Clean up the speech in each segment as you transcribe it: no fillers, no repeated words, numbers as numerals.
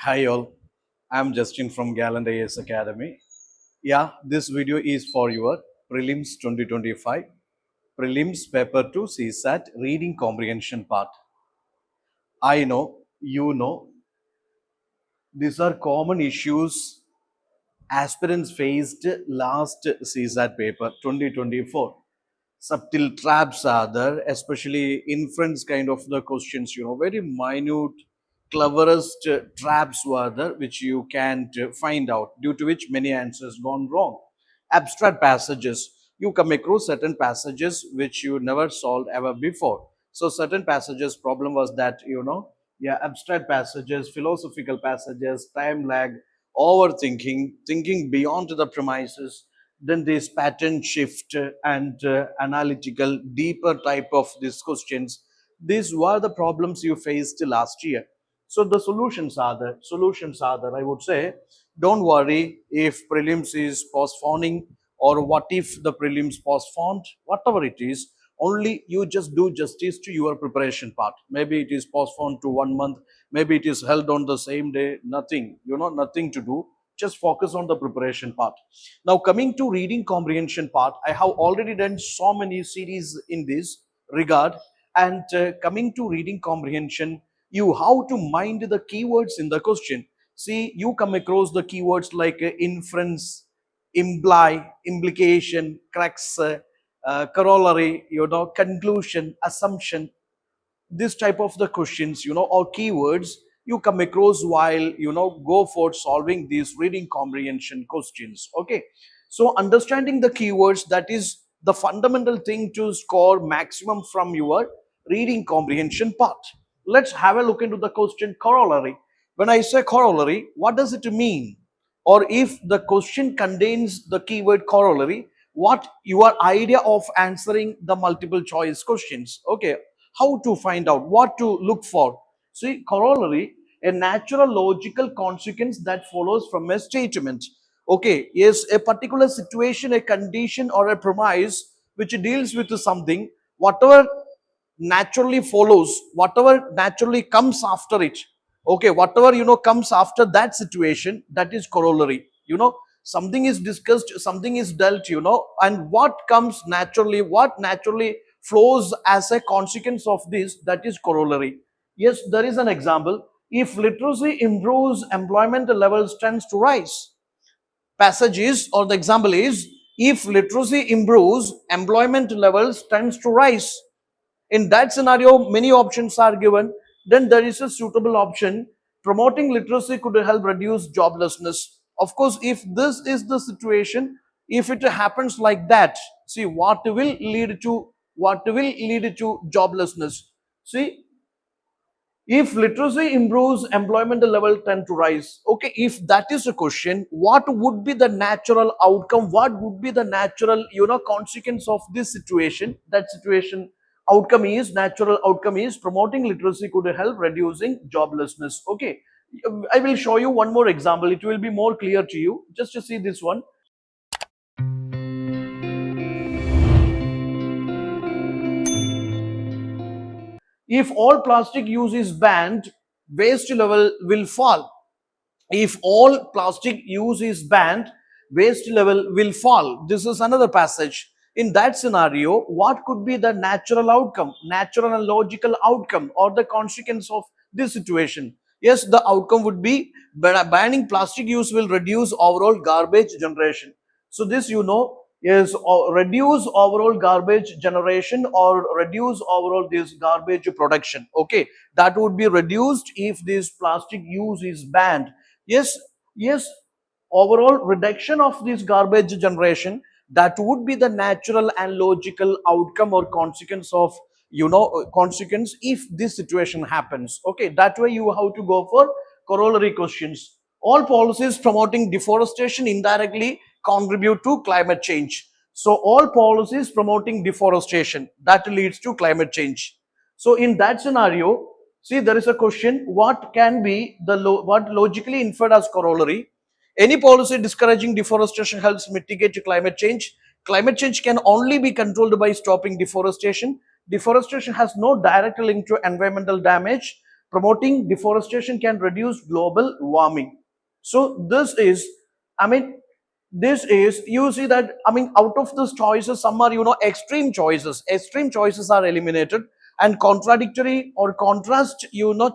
Hi all, I'm Justin from Gallant IAS Academy. Yeah, this video is for your Prelims 2025, Prelims Paper 2 CSAT Reading Comprehension part. I know, you know, these are common issues aspirants faced last CSAT paper 2024. Subtle traps are there, especially inference kind of the questions, very minute, cleverest traps were there, which you can't find out, due to which many answers gone wrong. Abstract passages, you come across certain passages which you never solved ever before. So certain passages problem was that, yeah, abstract passages, philosophical passages, time lag, overthinking, thinking beyond the premises, then this pattern shift and analytical deeper type of these questions. These were the problems you faced last year. So the solutions are there, I would say. Don't worry if prelims is postponing, or what if the prelims postponed, whatever it is, only you just do justice to your preparation part. Maybe it is postponed to 1 month, maybe it is held on the same day, nothing, nothing to do. Just focus on the preparation part. Now coming to reading comprehension part, I have already done so many series in this regard. And coming to reading comprehension, you have to mind the keywords in the question. See, you come across the keywords like inference, imply, implication, crux, corollary, conclusion, assumption. This type of the questions, or keywords you come across while go for solving these reading comprehension questions. Okay, so understanding the keywords, that is the fundamental thing to score maximum from your reading comprehension part. Let's have a look into the question corollary. When I say corollary, what does it mean? Or if the question contains the keyword corollary, what your idea of answering the multiple choice questions? Okay, how to find out, what to look for? See, corollary, a natural logical consequence that follows from a statement. Okay, yes, a particular situation, a condition, or a premise which deals with something, whatever naturally follows, whatever naturally comes after it. Okay, whatever comes after that situation, that is corollary. Something is discussed, something is dealt, and what comes naturally, what naturally flows as a consequence of this, that is corollary. Yes, there is an example. If literacy improves, employment levels tends to rise. Passage is, or the example is, if literacy improves, employment levels tends to rise. In that scenario, many options are given. Then there is a suitable option. Promoting literacy could help reduce joblessness. Of course, if this is the situation, if it happens like that, see, what will lead to joblessness? See, if literacy improves, employment level tend to rise. Okay, if that is a question, what would be the natural outcome? What would be the natural, consequence of this situation? That situation natural outcome is promoting literacy could help reducing joblessness. Okay, I will show you one more example. It will be more clear to you. Just to see this one. If all plastic use is banned, waste level will fall. If all plastic use is banned, waste level will fall. This is another passage. In that scenario, what could be the natural outcome, natural and logical outcome, or the consequence of this situation? Yes, the outcome would be banning plastic use will reduce overall garbage generation. So this, is reduce overall garbage generation, or reduce overall this garbage production. Okay, that would be reduced if this plastic use is banned. Yes, yes, overall reduction of this garbage generation, that would be the natural and logical outcome or consequence of, consequence if this situation happens. Okay, that way you have to go for corollary questions. All policies promoting deforestation indirectly contribute to climate change. So all policies promoting deforestation, that leads to climate change. So in that scenario, see, there is a question, what can be the what logically inferred as corollary? Any policy discouraging deforestation helps mitigate climate change. Climate change can only be controlled by stopping deforestation. Deforestation has no direct link to environmental damage. Promoting deforestation can reduce global warming. So this is, I mean, this is, you see that, I mean, out of those choices, some are, extreme choices. Extreme choices are eliminated, and contradictory or contrast,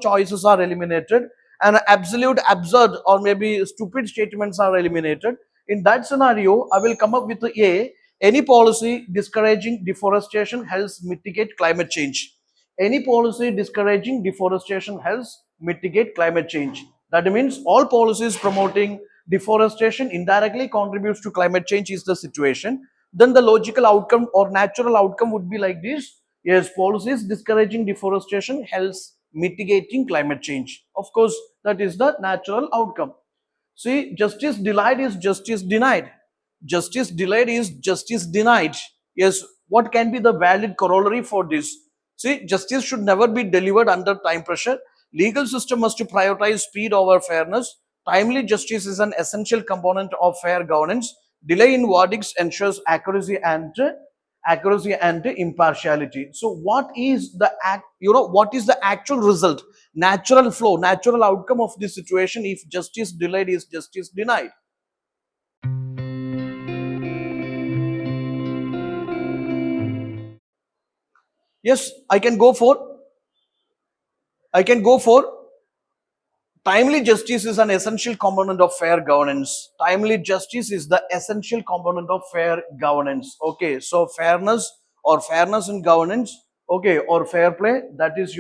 choices are eliminated, and absolute, absurd, or maybe stupid statements are eliminated. In that scenario, I will come up with the A. Any policy discouraging deforestation helps mitigate climate change. Any policy discouraging deforestation helps mitigate climate change. That means all policies promoting deforestation indirectly contributes to climate change is the situation. Then the logical outcome or natural outcome would be like this. Yes, policies discouraging deforestation helps mitigating climate change. Of course, that is the natural outcome. See, justice delayed is justice denied. Justice delayed is justice denied. Yes, what can be the valid corollary for this? See, justice should never be delivered under time pressure. Legal system must prioritize speed over fairness. Timely justice is an essential component of fair governance. Delay in verdicts ensures accuracy and impartiality. So what is the what is the actual result, natural flow, natural outcome of this situation if justice delayed is justice denied? Yes, I can go for timely justice is an essential component of fair governance. Timely justice is the essential component of fair governance. Okay, so fairness or fairness in governance, okay, or fair play, that is,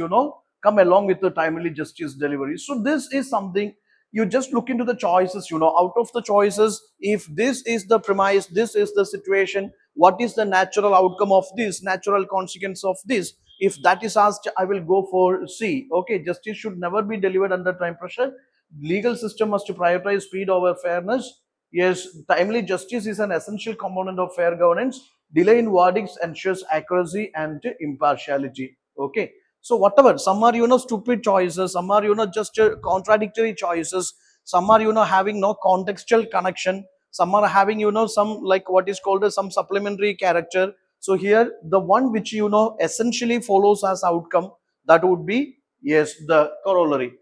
come along with the timely justice delivery. So this is something you just look into the choices, out of the choices, if this is the premise, this is the situation, what is the natural outcome of this, natural consequence of this? If that is asked, I will go for C. Okay, justice should never be delivered under time pressure. Legal system must prioritize speed over fairness. Yes, timely justice is an essential component of fair governance. Delay in verdicts ensures accuracy and impartiality. Okay, so whatever, some are, stupid choices, some are, just contradictory choices, some are, having no contextual connection, some are having, some, like what is called as some supplementary character. So here, the one which, essentially follows as outcome, that would be, yes, the corollary.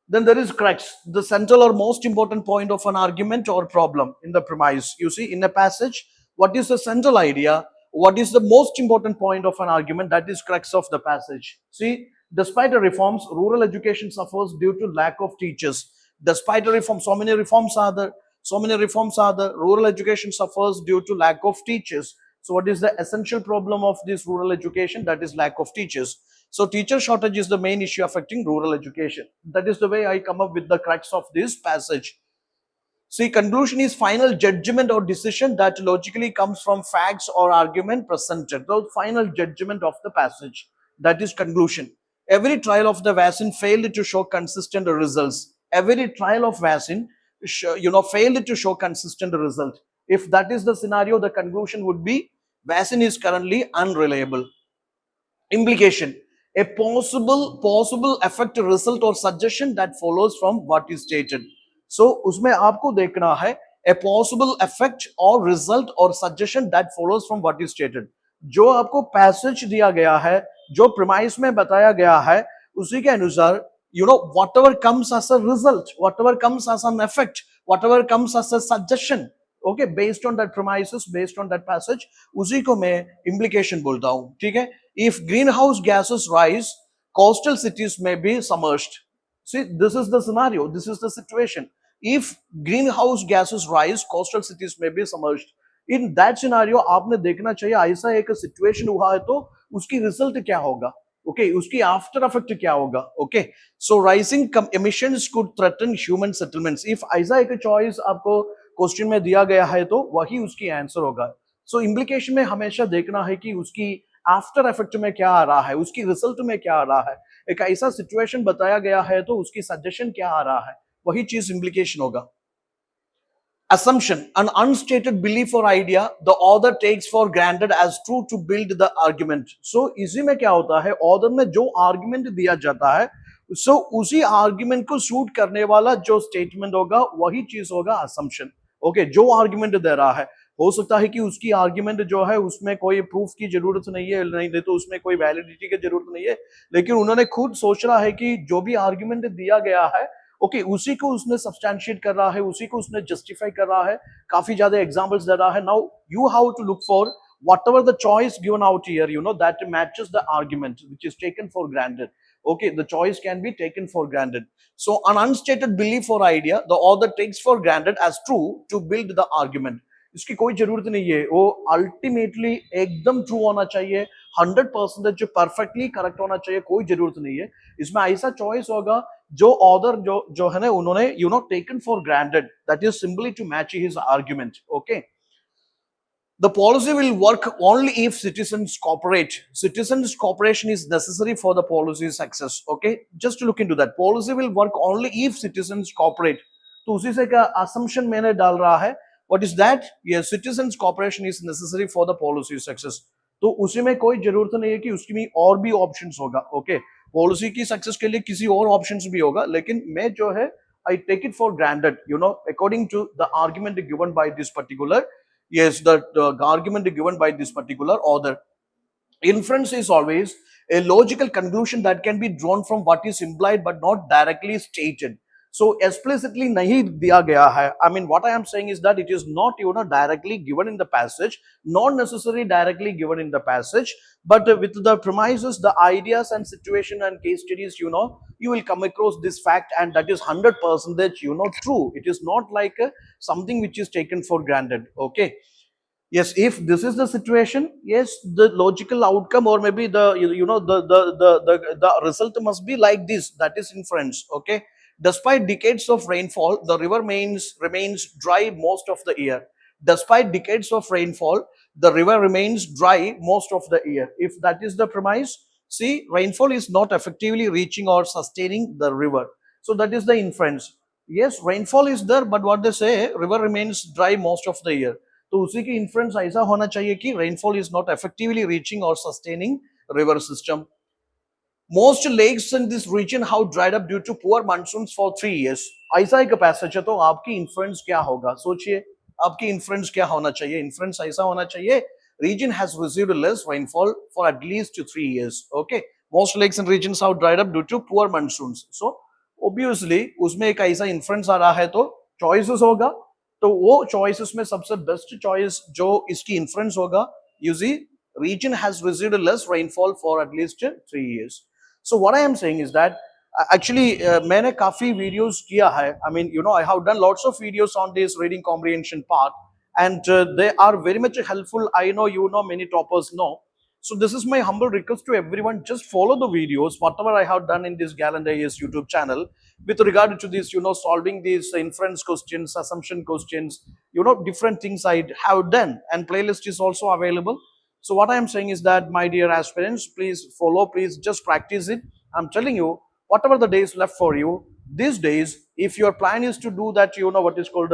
Then there is crux, the central or most important point of an argument or problem in the premise. You see, in a passage, what is the central idea? What is the most important point of an argument? That is crux of the passage. See, despite the reforms, rural education suffers due to lack of teachers. Despite the reform, so many reforms are there. Rural education suffers due to lack of teachers. So what is the essential problem of this rural education? That is lack of teachers. So teacher shortage is the main issue affecting rural education. That is the way I come up with the crux of this passage. See, conclusion is final judgment or decision that logically comes from facts or argument presented. The final judgment of the passage. That is conclusion. Every trial of the vaccine failed to show consistent results. Every trial of vaccine, failed to show consistent result. If that is the scenario, the conclusion would be vaccine is currently unreliable. Implication, a possible effect, result or suggestion that follows from what is stated. So उसमें आपको देखना है a possible effect or result or suggestion that follows from what is stated. जो आपको passage दिया गया है, जो premise में बताया गया है, उसी के अनुसार, whatever comes as a result, whatever comes as an effect, whatever comes as a suggestion, okay, based on that premises, based on that passage, उसी को मैं implication बोलता हूँ. ठीक है? If greenhouse gases rise, coastal cities may be submerged. See, this is the scenario, this is the situation. If greenhouse gases rise, coastal cities may be submerged. In that scenario, आपने देखना चाहिए ऐसा एक situation हुआ है तो उसकी result क्या होगा? Okay, उसकी after effect क्या होगा? Okay, so rising emissions could threaten human settlements. If ऐसा एक choice आपको क्वेश्चन में दिया गया है तो वही उसकी आंसर होगा. सो इम्प्लीकेशन में हमेशा देखना है कि उसकी आफ्टर इफेक्ट में क्या आ रहा है, उसकी रिजल्ट में क्या आ रहा है. एक ऐसा सिचुएशन बताया गया है तो उसकी सजेशन क्या आ रहा है, वही चीज इम्प्लीकेशन होगा. Assumption, an unstated belief or idea the author takes for granted as true to build the argument. So इसी में क्या होता है, ऑथर में जो आर्ग्यूमेंट दिया जाता है, सो उसी आर्ग्यूमेंट को सूट करने वाला जो स्टेटमेंट होगा वही चीज होगा assumption. ओके, जो आर्ग्यूमेंट दे रहा है, हो सकता है कि उसकी आर्ग्यूमेंट जो है उसमें कोई प्रूफ की जरूरत नहीं है, नहीं तो उसमें कोई वैलिडिटी की जरूरत नहीं है, लेकिन उन्होंने खुद सोच रहा है कि जो भी आर्ग्यूमेंट दिया गया है ओके उसी को उसने सब्सटैंशिएट कर रहा है, उसी को उसने जस्टिफाई कर रहा है, काफी ज्यादा एग्जांपल्स दे रहा है. Now you have to look for whatever the choice given out here, that matches the argument which is taken for granted. Okay, the choice can be taken for granted. So an unstated belief or idea the author takes for granted as true to build the argument. इसकी कोई जरूरत नहीं है, वो ultimately एकदम true होना चाहिए, 100% जो परफेक्टली करेक्ट होना चाहिए, कोई जरूरत नहीं है. इसमें ऐसा चॉइस होगा जो ऑथर जो है ना उन्होंने taken for granted, that is simply to match his argument. Okay, the policy will work only if citizens cooperate. Citizens cooperation is necessary for the policy success. Okay, just to look into that. Policy will work only if citizens cooperate. तो उसी से का assumption मैंने डाल रहा है. What is that? Yes, citizens cooperation is necessary for the policy success. तो उसी में कोई जरूरत नहीं है कि उसकी में और भी ऑप्शंस होगा. ओके, पॉलिसी की सक्सेस के लिए किसी और ऑप्शंस भी होगा, लेकिन मैं जो है I take it for granted, according to the argument given by this particular. Yes, the argument given by this particular author. Inference is always a logical conclusion that can be drawn from what is implied but not directly stated. So explicitly nahi diya gaya hai. I mean, what I am saying is that it is not directly given in the passage, not necessarily directly given in the passage, but with the premises, the ideas and situation and case studies, you will come across this fact, and that is 100% true. It is not like something which is taken for granted. Okay. Yes, if this is the situation, yes, the logical outcome, or maybe the the result must be like this. That is inference. Okay, despite decades of rainfall, the river remains dry most of the year. Despite decades of rainfall, the river remains dry most of the year. If that is the premise, see, rainfall is not effectively reaching or sustaining the river. So that is the inference. Yes, rainfall is there, but what they say, river remains dry most of the year. तो उसी की inference ऐसा होना चाहिए कि rainfall is not effectively reaching और sustaining river system. Most lakes in this region have dried up due to poor monsoons for 3 years. ऐसा एक पैसेज है, तो आपकी इन्फ्रेंस क्या होगा? सोचिए, आपकी इन्फ्रेंस क्या होना चाहिए? इन्फ्रेंस ऐसा होना चाहिए, region has received less rainfall for at least 3 years. Okay, most lakes and regions have dried up due to poor monsoons. So obviously उसमें एक ऐसा इन्फ्रेंस आ रहा है, तो चॉइसेस होगा, तो वो चॉइसेस में सबसे बेस्ट चॉइस जो इसकी इन्फ्रेंस होगा, you see, reason has received less rainfall for at least 3 years. So what I am saying is that actually मैंने काफी वीडियोस किया है. I mean I have done lots of videos on this reading comprehension part, and they are very much helpful. I know many toppers know. So this is my humble request to everyone, just follow the videos whatever I have done in this Gallant IAS YouTube channel with regard to this, solving these inference questions, assumption questions, different things I have done, and playlist is also available. So what I am saying is that, my dear aspirants, please follow, please just practice it. I'm telling you, whatever the days left for you, these days, if your plan is to do that, what is called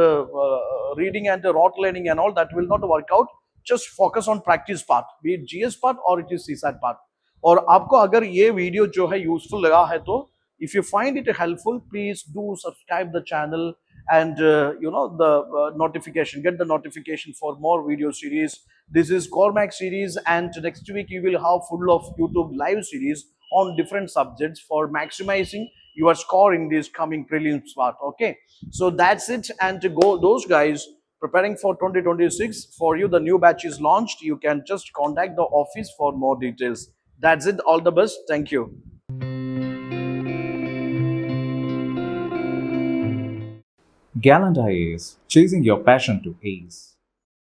reading and rote learning and all, that will not work out. Just focus on practice part, be it GS part or it is CSAT part. और आपको अगर ये video जो है useful लगा है, तो if you find it helpful, please do subscribe the channel, and the notification, get the notification for more video series. This is Cormac series, and next week you will have full of YouTube live series on different subjects for maximizing your score in this coming prelims part. Okay, so that's it. And to go those guys preparing for 2026, for you the new batch is launched. You can just contact the office for more details. That's it. All the best. Thank you. Gallant IAS, chasing your passion to ace.